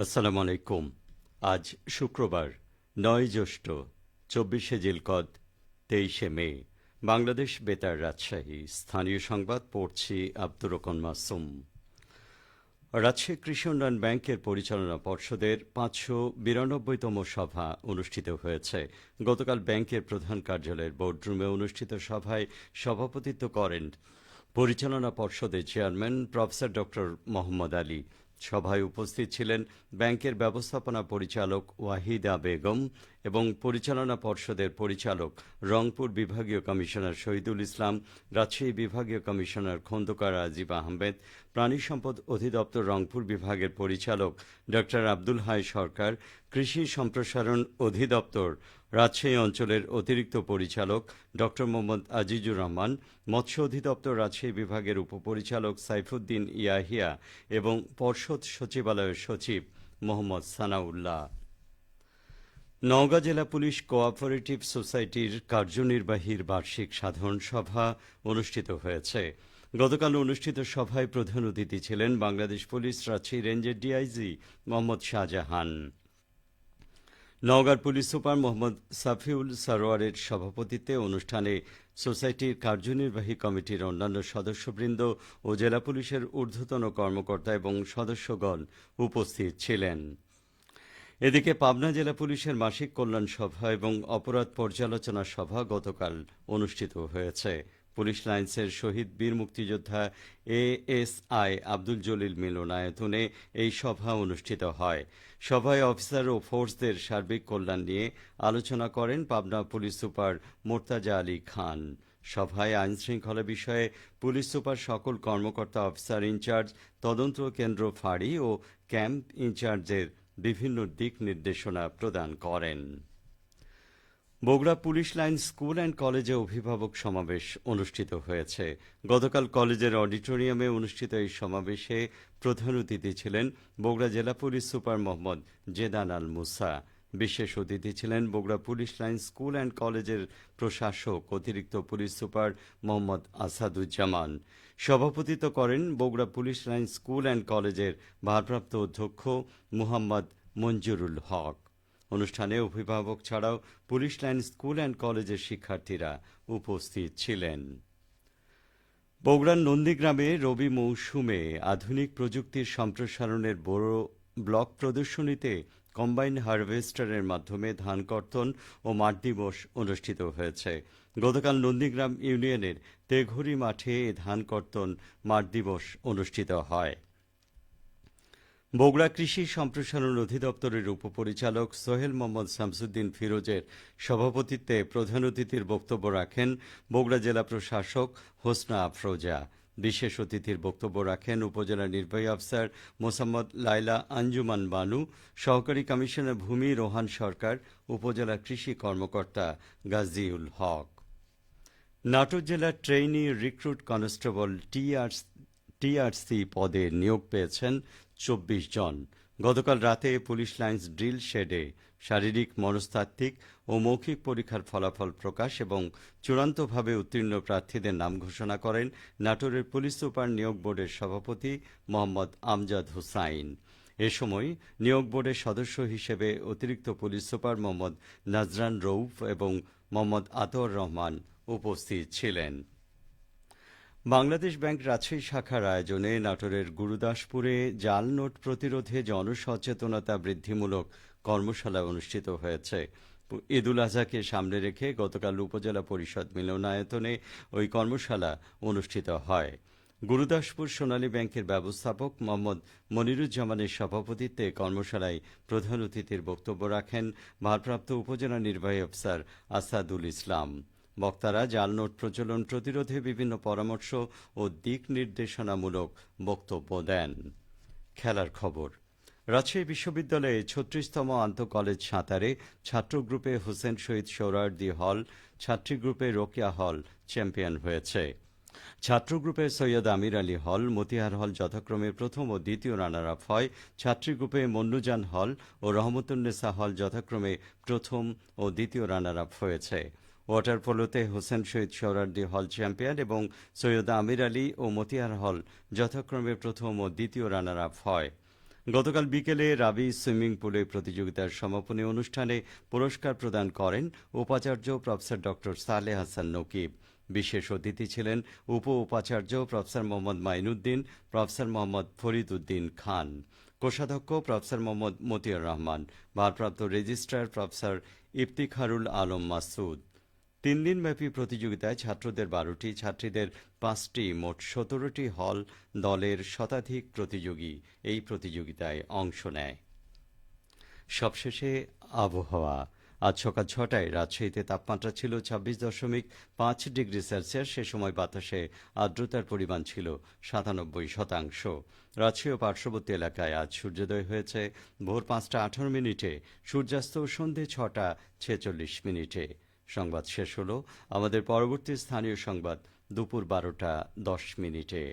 আসসালামু আলাইকুম। আজ শুক্রবার ৯ জ্যৈষ্ঠ ২৪শে জিলকদ ২৩শে মে। বাংলাদেশ বেতার রাজশাহী স্থানীয় সংবাদ পড়ছি আব্দুর রহমান মাসুম। রাজশাহী কৃষি উন্নয়ন ব্যাংকের পরিচালনা পর্ষদের ৫৯২তম সভা অনুষ্ঠিত হয়েছে। গতকাল ব্যাংকের প্রধান কার্যালয়ের বোর্ডরুমে অনুষ্ঠিত সভায় সভাপতিত্ব করেন পরিচালনা পর্ষদের চেয়ারম্যান প্রফেসর ড. মোহাম্মদ আলী। সভায় উপস্থিত ছিলেন ব্যাংকের ব্যবস্থাপনা পরিচালক ওয়াহিদা বেগম এবং পরিচালনা পর্ষদের পরিচালক রংপুর বিভাগীয় কমিশনার শহীদুল ইসলাম, রাজশাহী বিভাগীয় কমিশনার খন্দকার রাজীব আহমেদ, প্রাণী সম্পদ অধিদপ্তর রংপুর বিভাগের পরিচালক ড. আব্দুল হাই সরকার, কৃষি সম্প্রসারণ অধিদপ্তর রাজশাহী অঞ্চলের অতিরিক্ত পরিচালক ড. মোহাম্মদ আজিজুর রহমান, মৎস্য অধিদপ্তর রাজশাহী বিভাগের উপপরিচালক সাইফুদ্দিন ইয়াহিয়া এবং পর্ষদ সচিবালয়ের সচিব মোহাম্মদ সানাউল্লাহ। নওগাঁ জেলা পুলিশ কোঅপারেটিভ সোসাইটির কার্যনির্বাহীর বার্ষিক সাধারণ সভা অনুষ্ঠিত হয়েছে। গতকাল অনুষ্ঠিত সভায় প্রধান অতিথি ছিলেন বাংলাদেশ পুলিশ রাজশাহী রেঞ্জের ডিআইজি মোহাম্মদ শাহজাহান। নওগাঁর পুলিশ সুপার মোহাম্মদ সাফিউল সারোয়ারের সভাপতিত্বে অনুষ্ঠানে সোসাইটির কার্যনির্বাহী কমিটির অন্যান্য সদস্যবৃন্দ ও জেলা পুলিশের ঊর্ধ্বতন কর্মকর্তা এবং সদস্যগণ উপস্থিত ছিলেন। এদিকে পাবনা জেলা পুলিশের মাসিক কল্যাণ সভা এবং অপরাধ পর্যালোচনা সভা গতকাল অনুষ্ঠিত হয়েছে। পুলিশ লাইন্সের শহীদ বীর মুক্তিযোদ্ধা এএসআই আব্দুল জলিল মিলনায়তনে এই সভা অনুষ্ঠিত হয়। সভায় অফিসার ও ফোর্সদের সার্বিক কল্যাণ নিয়ে আলোচনা করেন পাবনা পুলিশ সুপার মোর্তাজা আলী খান। সভায় আইনশৃঙ্খলা বিষয়ে পুলিশ সুপার সকল কর্মকর্তা, অফিসার ইনচার্জ, তদন্ত কেন্দ্র ফাঁড়ি ও ক্যাম্প ইনচার্জের বিভিন্ন দিক নির্দেশনা প্রদান করেন। Bogura police line school and কলেজে অভিভাবক সমাবেশ অনুষ্ঠিত হয়েছে। গতকাল কলেজের অডিটোরিয়ামে অনুষ্ঠিত এই সমাবেশে প্রধান অতিথি ছিলেন বগুড়া জেলা পুলিশ সুপার মোহাম্মদ জেদান আল মুসা। বিশেষ অতিথি ছিলেন Bogura police line school and কলেজের প্রশাসক অতিরিক্ত পুলিশ সুপার মোহাম্মদ আসাদুজ্জামান। সভাপতিত্ব করেন Bogura police line school and কলেজের ভারপ্রাপ্ত অধ্যক্ষ মুহাম্মদ মঞ্জুরুল হক। অনুষ্ঠানে অভিভাবক ছাড়াও পুলিশ লাইন স্কুল অ্যান্ড কলেজের শিক্ষার্থীরা উপস্থিত ছিলেন। বগুড়ার নন্দীগ্রামে রবি মৌসুমে আধুনিক প্রযুক্তির সম্প্রসারণের বড় ব্লক প্রদর্শনীতে কম্বাইন হারভেস্টারের মাধ্যমে ধান কর্তন ও মাঠ দিবস অনুষ্ঠিত হয়েছে। গতকাল নন্দীগ্রাম ইউনিয়নের তেঘরি মাঠে এ ধান কর্তন মাঠ দিবস অনুষ্ঠিত হয়। বগুড়া কৃষি সম্প্রসারণ অধিদপ্তরের উপপরিচালক সোহেল মোহাম্মদ শামসুদ্দিন ফিরোজের সভাপতিত্বে প্রধান অতিথির বক্তব্য রাখেন বগুড়া জেলা প্রশাসক হোসনা আফরোজা। বিশেষ অতিথির বক্তব্য রাখেন উপজেলা নির্বাহী আফসার মোসাম্মদ লাইলা আঞ্জুমান বানু, সহকারী কমিশনার ভূমি রোহান সরকার, উপজেলা কৃষি কর্মকর্তা গাজীউল হক। নাটোর জেলার ট্রেইনি রিক্রুট কনস্টেবল টিআরসি পদে নিয়োগ পেয়েছেন ২৪ জন। গতকাল রাতে পুলিশ লাইন্স ড্রিল শেডে শারীরিক, মনস্তাত্ত্বিক ও মৌখিক পরীক্ষার ফলাফল প্রকাশ এবং চূড়ান্তভাবে উত্তীর্ণ প্রার্থীদের নাম ঘোষণা করেন নাটোরের পুলিশ সুপার নিয়োগ বোর্ডের সভাপতি মোহাম্মদ আমজাদ হুসাইন। এ সময় নিয়োগ বোর্ডের সদস্য হিসেবে অতিরিক্ত পুলিশ সুপার মোহাম্মদ নাজরান রৌফ এবং মোহাম্মদ আতর রহমান উপস্থিত ছিলেন। বাংলাদেশ ব্যাংক রাজশাহী শাখার আয়োজনে নাটোরের গুরুদাসপুরে জাল নোট প্রতিরোধে জনসচেতনতা বৃদ্ধিমূলক কর্মশালা অনুষ্ঠিত হয়েছে। ঈদুল আজহাকে সামনে রেখে গতকাল উপজেলা পরিষদ মিলনায়তনে ওই কর্মশালা অনুষ্ঠিত হয়। গুরুদাসপুর সোনালী ব্যাংকের ব্যবস্থাপক মোহাম্মদ মনিরুজ্জামানের সভাপতিত্বে কর্মশালায় প্রধান অতিথির বক্তব্য রাখেন ভারপ্রাপ্ত উপজেলা নির্বাহী অফিসার আসাদুল ইসলাম। বক্তারা জাল নোট প্রচলন প্রতিরোধে বিভিন্ন পরামর্শ ও দিক নির্দেশনামূলক বক্তব্য দেন। খেলার খবর। রাজশাহী বিশ্ববিদ্যালয়ে ৩৬তম আন্তঃকলেজ সাঁতারে ছাত্র গ্রুপে হোসেন শহীদ সোহরাওয়ার্দী হল, ছাত্রী গ্রুপে রোকেয়া হল চ্যাম্পিয়ন হয়েছে। ছাত্র গ্রুপে সৈয়দ আমির আলী হল, মতিহার হল যথাক্রমে প্রথম ও দ্বিতীয় রানার আপ হয়। ছাত্রী গ্রুপে মন্নুজান হল ও রহমতুন্নেসা হল যথাক্রমে প্রথম ও দ্বিতীয় রানার আপ হয়েছে। ওয়াটার পোলোতে হোসেন শহীদ সোহরাওয়ার্দী হল চ্যাম্পিয়ন এবং সৈয়দ আমির আলী ও মতিহার হল যথাক্রমে প্রথম ও দ্বিতীয় রানার আপ হয়। গতকাল বিকেলে রাবি সুইমিং পুলে প্রতিযোগিতার সমাপনী অনুষ্ঠানে পুরস্কার প্রদান করেন উপাচার্য প্রফেসর ডক্টর সালেহ হাসান নকিব। বিশেষ অতিথি ছিলেন উপাচার্য প্রফেসর মোহাম্মদ মাইনুদ্দিন, প্রফেসর মোহাম্মদ ফরিদ উদ্দিন খান, কোষাধ্যক্ষ প্রফেসর মোহাম্মদ মতিয়ার রহমান, ভারপ্রাপ্ত রেজিস্ট্রার প্রফেসর ইফতিখারুল আলম মাসুদ। 3 দিনব্যাপী প্রতিযোগিতায় ছাত্রদের 12টি, ছাত্রীদের 5টি, মোট 17টি হল দলের শতাধিক প্রতিযোগী এই প্রতিযোগিতায় অংশ নেয়। সবশেষে আবহাওয়া। আজ সকাল 6টায় রাজশাহীতে তাপমাত্রা ছিল 26.5 ডিগ্রি সেলসিয়াস। সে সময় বাতাসে আর্দ্রতার পরিমাণ ছিল 97%। রাজশাহী ও পার্শ্ববর্তী এলাকায় আজ সূর্যোদয় হয়েছে ভোর 5টা 18 মিনিটে, সূর্যাস্ত সন্ধে 6টা 46 মিনিটে। সংবাদ শেষ হলো। আমাদের পরবর্তী স্থানীয় সংবাদ দুপুর 12টা 10 মিনিটে।